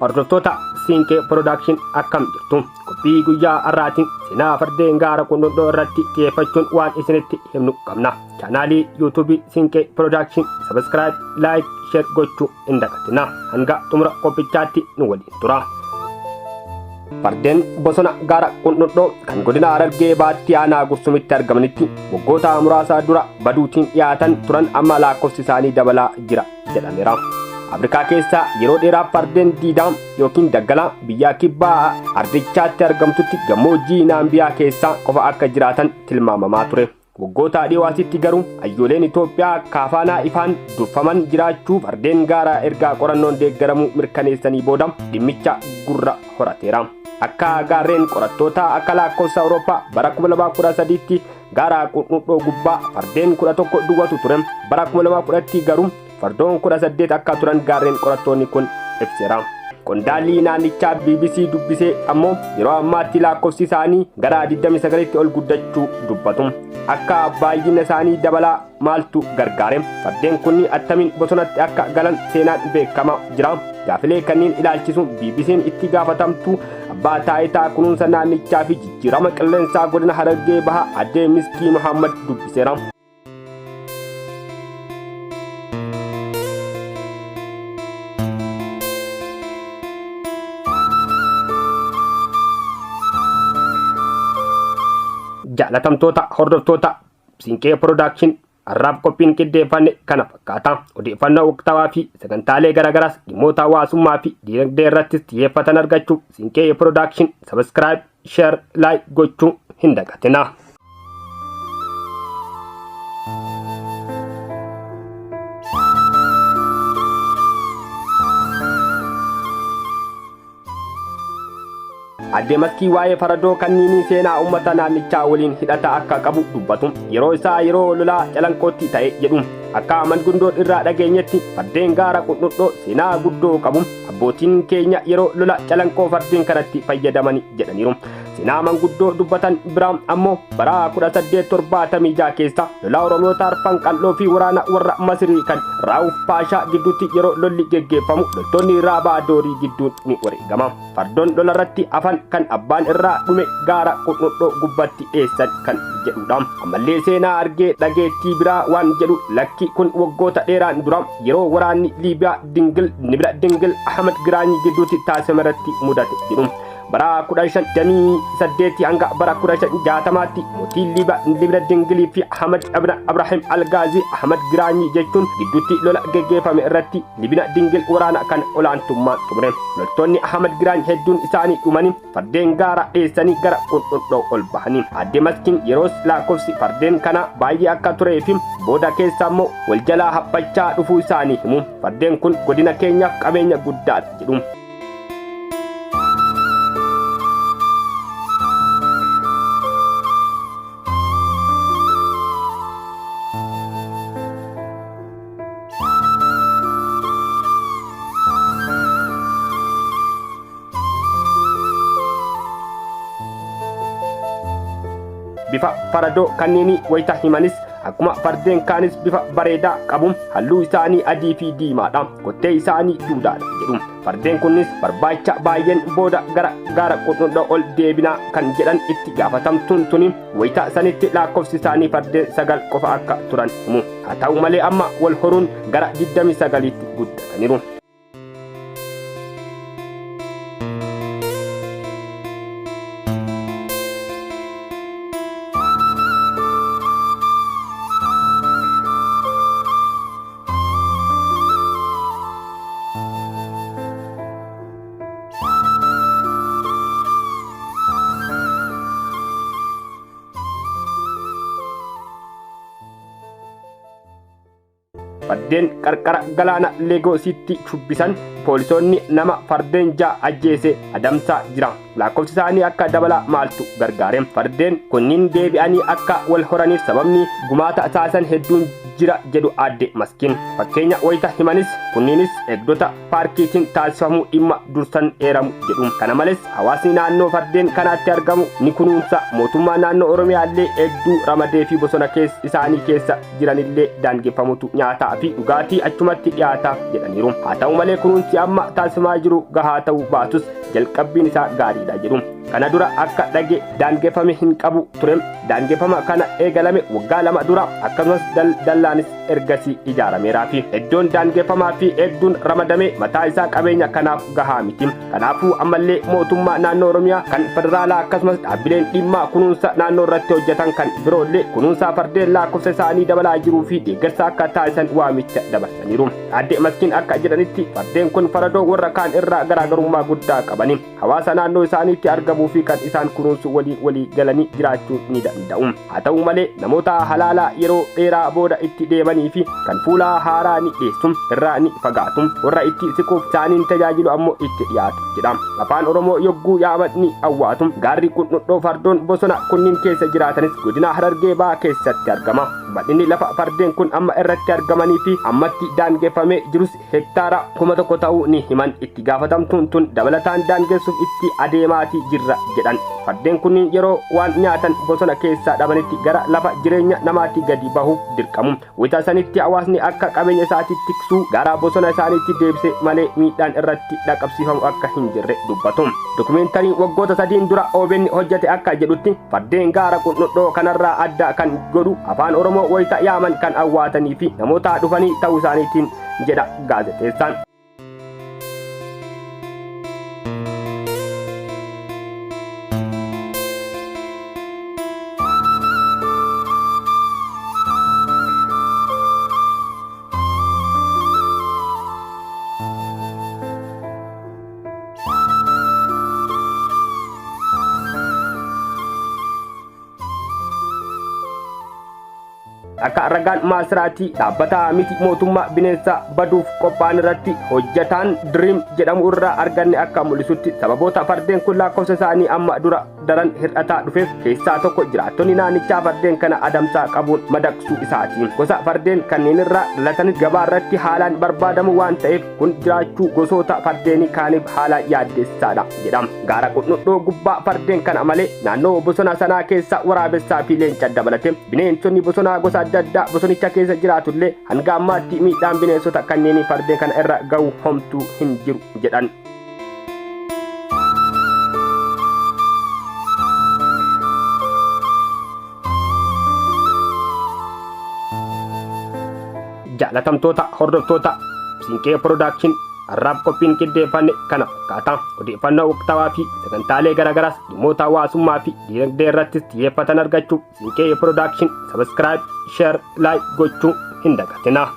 hordoftoota Siinqee Production akkam jirtu. Qophii guyyaa har'aatiin seenaa fardeen gaara qundundoo irratti xiyyeeffachuun waan isinitti himnu qabna. Chaanaalii YouTube Siinqee Production subscribe, like, share gochuu hin dagatinaa. Hanga xumura qophichaatti nu waliin tura. Fardeen bosona gaara qundundoo kan godina Harargee Baatti Aanaa Gursumitti argamanitti waggoota muraasa dura baduutiin dhiyaatan turan amma lakkoofsi isaanii dabalaa jira jedhameera. Afrikaa keessaa yeroo dheeraaf fardeen diidaa yookiin daggalaa biyya kibbaa ardichaatti argamtutti gammoojjii Naambiyaa keessaa qofa akka jiraatan tilmaamamaa ture. Waggoota dhiyoositti garuu ayyooleen Itoophiyaa kaafaanaa ifaan durfaman jiraachuu fardeen gaara ergaa qorannoon deeggaramuu mirkaneessanii booda dhimmicha gurra horateera. Akka gaarreen qorattoota akka lakkoofsa Awurooppaa bara 2013tti gaara qundundoo gubbaa fardeen 11 duwwatu ture. Bara 2010tti garuu fardoon 18 akka turan gaarreen qorattoonni kun ibseera. Qondaalli naannichaa BBC dubbisee ammoo yeroo ammaatti lakkoofsi isaanii gara 29tti ol guddachuu dubbatu. Akka baay'ina isaanii dabalaa maaltu gargaare? Fardeen kunni attamiin bosonatti akka galan seenaan beekamaa jira. Gaafilee kanneen ilaalchisuun BBC'n itti gaafatamtu abbaa taayitaa kunuunsa naannichaa fi jijjiirama qilleensaa godina Harargee Bahaa Addee Miskii Muhammad dubbiseera. Jaalatamtoota hordoftoota Siinqee Production har'aaf qophiin qindeeffanne kana fakkaata. Odeeffannoo waqtaawaa fi sagantaalee garaagaraas dhimmoota hawaasummaa fi diinagdee irrattis xiyyeeffatan argachuuf Siinqee Production subscribe, share, like gochuu hin dagatinaa. Addee Miskii waa'ee faradoo kanniinii seenaa uummata naannichaa waliin hidhata akka qabu dubbatu. Yeroo isaa yeroo lolaa calanqootti ta'e jedhu. Akka manguddoo irraa dhageenyetti fardeen gaara qundundoo seenaa guddoo qabu. Abbootiin keenya yeroo lola calanqoo fardeen kanatti fayyadamani jedhaniiru. Seenaa manguddoo dubbatan biraa ammoo bara 1876 keessa lola Oromoota Arfan qal'oo fi waraana warra Masirii kan Raawuf Paashaa gidduutti yeroo lolli geggeeffamu loltoonni Raabaa Doorii gidduun ni wareegama. Fardoon lola irratti afan kan abbaan irraa dhume gaara qundundoo gubbatti dheessan kan jedhudha. Ammallee seenaa argee dhageettii biraa waan jedhu lakki kun waggoota dheeraan dura yeroo waraanni Liibiyaa Nibila Dingil Ahmad Giraanyii gidduutti taasifame irratti mudate jedhu. Bara 1558 hanga bara 1560tti mootiin Nibila Dingilii fi Ahmad Abrahim Algaazii Ahmad Giraanyii jechuun gidduutti lola geggeeffame irratti Nibila Dingil waraana kan olaantummaan xumure. Loltoonni Ahmad Giraany hedduun isaanii dhumanii fardeen gaara dheessanii gara qundundoo ol bahanii. Addee Miskiin yeroos lakkoofsi fardeen kana baay'ee akka turee fi booda keessa ammoo wal jalaa haphachaa dhufuu isaanii himu. Fardeen kun godina keenyaaf qabeenya guddaadha jedhu. Bifa faradoo kanniinii wayita himanis akkuma fardeen kaanis bifa bareedaa qabu. Halluu isaanii adii fi diimaadha. Kottee isaanii duudaadha jedhu. Fardeen kunis barbaacha baay'een booda gara gaara qundundoo ol deebinaa kan jedhan itti gaafatamtuun tuni wayita sanitti lakkoofsi isaanii fardeen 9 qofa akka turan himu. Haa ta'u malee amma wal horuun gara 29tti guddataniiru. Fardeen qarqara galaana Leegoositti shubbisan poolisoonni nama fardeen 6 ajjeese adamsaa jira. Lakkoofsi isaanii akka dabalaa maaltu gargaare? Fardeen kunniin deebi'anii akka wal horaniif sababni gumaata taasan hedduun jira jedhu adde Maskiin. Fakkeenya wayita himanis kunniinis eegdota paarkiitiin taasifamuu dhimma dursan eeramu jedhu. Kana malees hawaasni naannoo fardeen kanaatti argamu ni kunuunsa mootummaa naannoo Oromiyaallee hedduu ramadee fi bosona isaanii keessa jiranillee daangeffamutu nyaataa fi dhugaatii achumatti dhiyaataaf jedhaniiru. Haa ta'u malee kunuunsi amma taasifamaa jiru gahaa ta'uu baatus jalqabbiin isaa gaariidha jedhu. Kana dura akka dhage daangeffame hin qabu ture. Daangeffama kana eegalame waggaa 2 dura akkasumas dallaanis ergasii ijaarameeraa fi iddoon daangeffamaa fi hedduun ramadame mataa isaa qabeenya kanaaf gahaa miti. Kanaafuu ammallee mootummaa naannoo Oromiyaa kan federaalaa akkasumas dhaabbileen dhimma kunuunsa naannoo irratti hojjetan kan biroollee kunuunsa fardeen lakkoofsa isaanii dabalaa jiruu fi deeggarsa akka taasisan waamicha dabarsaniiru. Adde Maskiin akka jedhanitti fardeen kun faradoo warra kaan irraa garaagarummaa guddaa qabani. Hawaasa naannoo isaaniitti argamuu fi kan isaan kunuunsu walii galanii jiraachuu ni danda'u. Haa ta'u malee namoota halaalaa yeroo dheeraa booda itti deemanii fi kan fuula haaraa ni dhiyeessu irraa ni fagaatu. Warra itti siquuf isaaniin tajaajilu ammoo itti dhiyaatu jedha. Afaan Oromoo yogguu yaaman ni awwaatu. Gaarri Qunxuxxoo fardoon bosona kunniin keessa jiraatanis godina Harargee Bahaa keessatti argama. Bal'inni lafa fardeen kun amma irratti argamanii fi ammatti daangeffamee jirus hektaara 1000 ta'uu ni himan. Itti gaafatamtuun tun dabalataan daangessuuf itti adeemaatii jirra jedhan. Fardeen kunniin yeroo waan nyaatan bosona keessaa dhabanitti gara lafa jireenya namaatti gadi bahuuf dirqamu. Wayita sanitti hawaasni akka qabeenya isaatti tiksuu gara bosona isaaniitti deebise malee miidhaan irratti dhaqqabsiifamu akka hin jirre dubbatu. Dokumeentariin waggoota 3 dura OBN hojjete akka jedhutti fardeen gaara Qunxuxxoo kanarraa adda kan godhu afaan Oromoo wayita yaaman kan awwaatanii fi namoota dhufanii ta'uu isaaniitiin jedha gaazexeessaan. Akka ragaan maasiraatii dhaabbata miti mootummaa bineensa baduuf qophaa'an irratti hojjetaan Dream jedhamu irraa arganne akka mul'isutti sababoota fardeen kun lakkoofsa isaanii amma dura daran hir'ataa dhufeef keessaa tokko jiraattonni naannichaa fardeen kana adamsaa qabuun madaqsuu isaatiin. Gosa fardeen kanneen irraa dhalatanis gabaa irratti haalaan barbaadamu waan ta'eef kun jiraachuu gosoota fardeenii kaaniif haala yaaddeessaadha jedhama. Gaara Qunxuxxoo gubbaa fardeen kana malee naannoo bosona sanaa keessa waraabessaa fi leenca dabalate bineensonni bosonaa gosa adda addaa bosonicha keessa jiraatullee hanga ammaatti miidhaan bineensota kanneen fardeen kana irra ga'u homtuu hin jiru jedhan. Jaalatamtoota hordoftoota Siinqee Production har'aaf qophiin qindeeffanne kana fakkaata. Odeeffannoo waqtaawaa fi sagantaalee garagaraas dhimmoota hawaasummaa fi diinagdee irrattis xiyyeeffatan argachuuf Siinqee Production subscribe, share, like gochuu hin dagatinaa.